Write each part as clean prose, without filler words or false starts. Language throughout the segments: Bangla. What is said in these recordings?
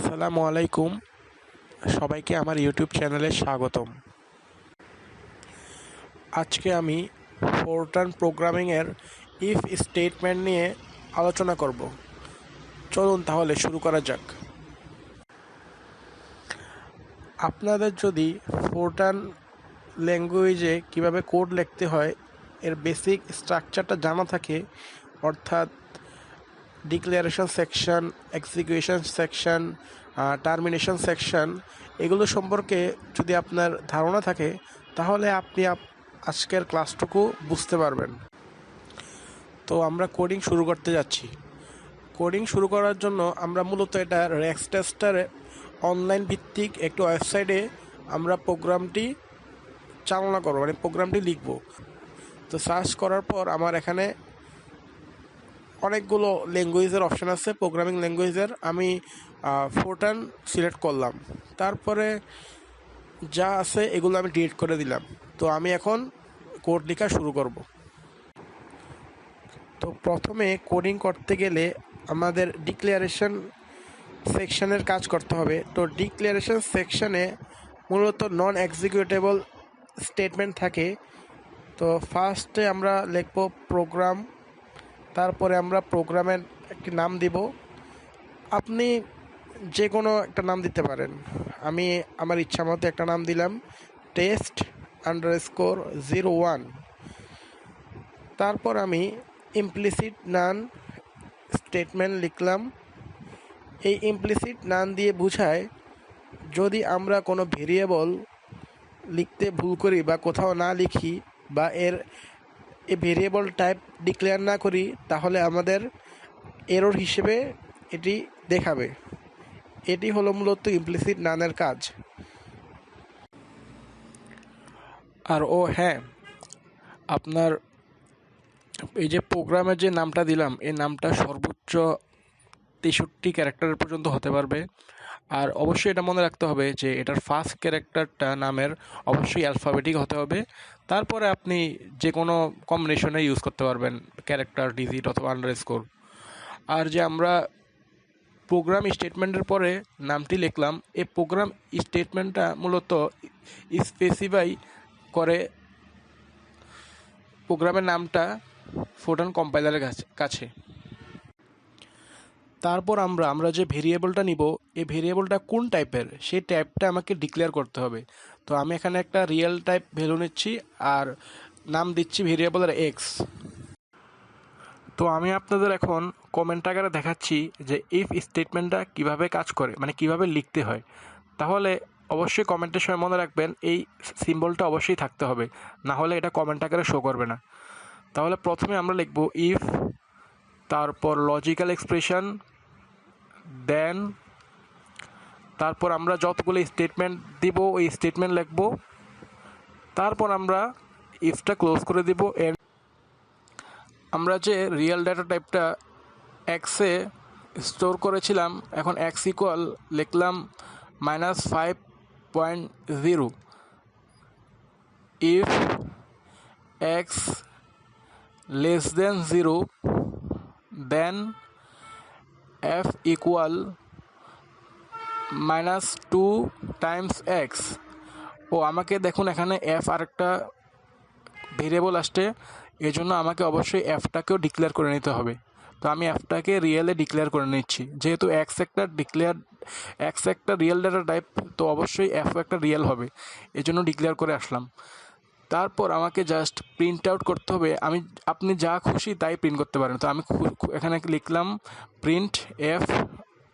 আসসালামু আলাইকুম, সবাইকে আমার ইউটিউব চ্যানেলে স্বাগতম। আজকে আমি ফোরট্রান প্রোগ্রামিংয়ের ইফ স্টেটমেন্ট নিয়ে আলোচনা করব। চলুন তাহলে শুরু করা যাক। আপনাদের যদি ফোরট্রান ল্যাঙ্গুয়েজে কিভাবে কোড লিখতে হয় এর বেসিক স্ট্রাকচারটা জানা থাকে, অর্থাৎ declaration section, execution section, termination section, এগুলো সম্পর্কে যদি আপনার ধারণা থাকে তাহলে আপনি আজকের ক্লাসটুকু বুঝতে পারবেন। তো আমরা কোডিং শুরু করতে যাচ্ছি। কোডিং শুরু করার জন্য আমরা মূলত এটা রেক্সটেস্টারে অনলাইন ভিত্তিক একটি ওয়েবসাইটে আমরা প্রোগ্রামটি চালনা করব, মানে প্রোগ্রামটি লিখব। তো সার্চ করার পর আমার এখানে অনেকগুলো ল্যাঙ্গুয়েজের অপশান আছে, প্রোগ্রামিং ল্যাঙ্গুয়েজের। আমি ফোরট্রান সিলেক্ট করলাম, তারপরে যা আছে এগুলো আমি ডিলিট করে দিলাম। তো আমি এখন কোড লেখা শুরু করব। তো প্রথমে কোডিং করতে গেলে আমাদের ডিক্লারেশন সেকশনের কাজ করতে হবে। তো ডিক্লারেশন সেকশনে মূলত নন এক্সিকিউটেবল স্টেটমেন্ট থাকে। তো ফার্স্টে আমরা লিখব প্রোগ্রাম, তারপরে আমরা প্রোগ্রামের একটি নাম দিব। আপনি যে কোনো একটা নাম দিতে পারেন। আমি আমার ইচ্ছা মতো একটা নাম দিলাম, test_01। তারপর আমি ইমপ্লিসিট নান স্টেটমেন্ট লিখলাম। এই ইমপ্লিসিট নান দিয়ে বোঝায় যদি আমরা কোনো ভেরিয়েবল লিখতে ভুল করি বা কোথাও না লিখি বা এই ভেরিয়েবল টাইপ ডিক্লেয়ার না করি তাহলে আমাদের এরর হিসেবে এটি দেখাবে। এটি হলো মূলত ইমপ্লিসিট নানের কাজ। আর হ্যাঁ, আপনার এই যে প্রোগ্রামের যে নামটা দিলাম এই নামটা সর্বোচ্চ 63 ক্যারেক্টার পর্যন্ত হতে পারবে। আর অবশ্যই এটা মনে রাখতে হবে যে এটার ফার্স্ট ক্যারেক্টারটা নামের অবশ্যই অ্যালফাবেটিক হতে হবে। তারপরে আপনি যে কোনো কম্বিনেশনে ইউজ করতে পারবেন, ক্যারেক্টার, ডিজিট অথবা আন্ডারস্কোর। আর যে আমরা প্রোগ্রাম স্টেটমেন্টের পরে নামটি লিখলাম, এই প্রোগ্রাম স্টেটমেন্টটা মূলত স্পেসিফাই করে প্রোগ্রামের নামটা ফোরট্রান কম্পাইলারের কাছে। তারপর আমরা যে ভেরিয়েবলটা নিব এই ভেরিয়েবলটা কোন টাইপের সেই টাইপটা আমাকে ডিক্লেয়ার করতে হবে। তো আমি এখানে একটা রিয়েল টাইপ ভ্যালু নিচ্ছি আর নাম দিচ্ছি ভেরিয়েবলের এক্স। তো আমি আপনাদের এখন কমেন্ট আকারে দেখাচ্ছি যে ইফ স্টেটমেন্টটা কিভাবে কাজ করে, মানে কিভাবে লিখতে হয়। তাহলে অবশ্যই কমেন্টের সময় মনে রাখবেন এই সিম্বলটা অবশ্যই থাকতে হবে, না হলে এটা কমেন্ট আকারে শো করবে না। তাহলে প্রথমে আমরা লিখব ইফ, তারপর লজিক্যাল এক্সপ্রেশন, দেন তারপর আমরা যতগুলো স্টেটমেন্ট দিব ওই স্টেটমেন্ট লিখব। তারপর আমরা ইফটা ক্লোজ করে দিব। আমরা যে রিয়েল ডাটা টাইপটা এক্সে স্টোর করেছিলাম, এখন এক্স ইকুয়াল লিখলাম -5.0। If X less than 0 then F equal -2 times X. আমাকে দেখুন এখানে এফ আরেকটা ভেরিয়েবল আসছে, এজন্য আমাকে অবশ্যই এফটাকেও ডিক্লেয়ার করে নিতে হবে। তো আমি এফটাকে রিয়েলে ডিক্লেয়ার করে নিচ্ছি, যেহেতু এক্স একটা রিয়েল ডাটা টাইপ, তো অবশ্যই এফ একটা রিয়েল হবে, এজন্য ডিক্লেয়ার করে আসলাম। তারপর আমাকে জাস্ট প্রিন্ট আউট করতে হবে। আপনি যা খুশি তাই প্রিন্ট করতে পারেন। তো আমি এখানে লিখলাম প্রিন্ট এফ।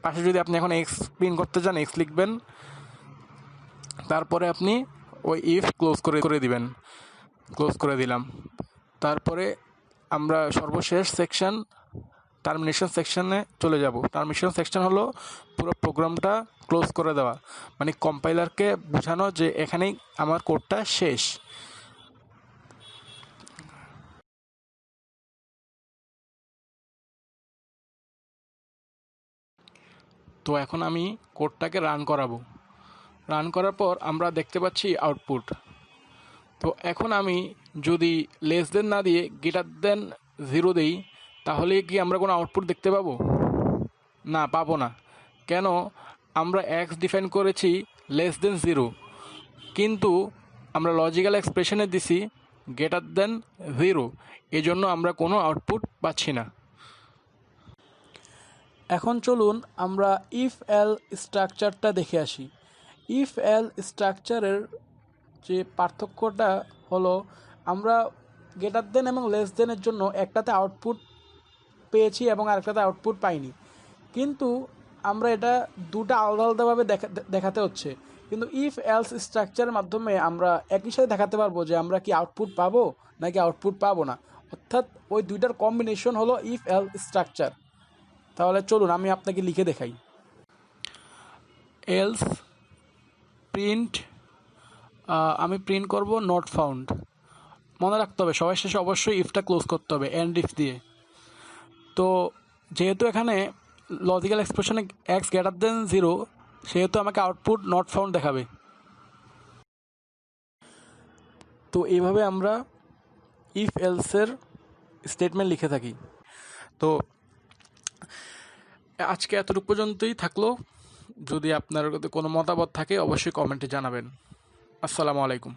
পাশে যদি আপনি এখন এক্স প্রিন্ট করতে চান এক্স লিখবেন, তারপরে আপনি ওই ইফ ক্লোজ করে দিবেন। ক্লোজ করে দিলাম। তারপরে আমরা সর্বশেষ সেকশন টার্মিনেশন সেকশনে চলে যাব। টার্মিনেশন সেকশন হলো পুরো প্রোগ্রামটা ক্লোজ করে দেওয়া, মানে কম্পাইলারকে বোঝানো যে এখানেই আমার কোডটা শেষ। তো এখন আমি কোডটাকে রান করাবো। রান করার পর আমরা দেখতে পাচ্ছি আউটপুট। তো এখন আমি যদি লেস দেন না দিয়ে গ্রেটার দেন 0 দিই, তাহলে কি আমরা কোনো আউটপুট দেখতে পাবো? না, পাবো না। কেন? আমরা এক্স ডিফাইন করেছি লেস দেন 0, কিন্তু আমরা লজিক্যাল এক্সপ্রেশনে দিছি গ্রেটার দেন 0, এজন্য আমরা কোনো আউটপুট পাচ্ছি না। এখন চলুন আমরা ইফ এল স্ট্রাকচারটা দেখে আসি। ইফ এল স্ট্রাকচারের যে পার্থক্যটা হলো, আমরা গ্রেটার দেন এবং লেস দেনের জন্য একটাতে আউটপুট পেয়েছি এবং আরেকটাতে আউটপুট পাইনি, কিন্তু আমরা এটা দুটো আলাদা আলাদাভাবে দেখাতে হচ্ছে। কিন্তু ইফ এলস স্ট্রাকচারের মাধ্যমে আমরা একই সাথে দেখাতে পারবো যে আমরা কি আউটপুট পাবো নাকি আউটপুট পাবো না, অর্থাৎ ওই দুইটার কম্বিনেশন হলো ইফ এল স্ট্রাকচার। তাহলে চলুন আমি আপনাকে লিখে দেখাই। এলস প্রিন্ট, আমি প্রিন্ট করব নট ফাউন্ড। মনে রাখতে হবে সবার শেষে অবশ্যই ইফটা ক্লোজ করতে হবে এন্ড ইফ দিয়ে। তো যেহেতু এখানে লজিক্যাল এক্সপ্রেশনে এক্স গ্রেটার দেন 0, সেহেতু আমাকে আউটপুট নট ফাউন্ড দেখাবে। তো এইভাবে আমরা ইফ এলসের স্টেটমেন্ট লিখে থাকি। তো আজকে এতটুকু পর্যন্তই থাকলো। যদি আপনার কোনো মতামত থাকে অবশ্যই কমেন্টে জানাবেন। আসসালামু আলাইকুম।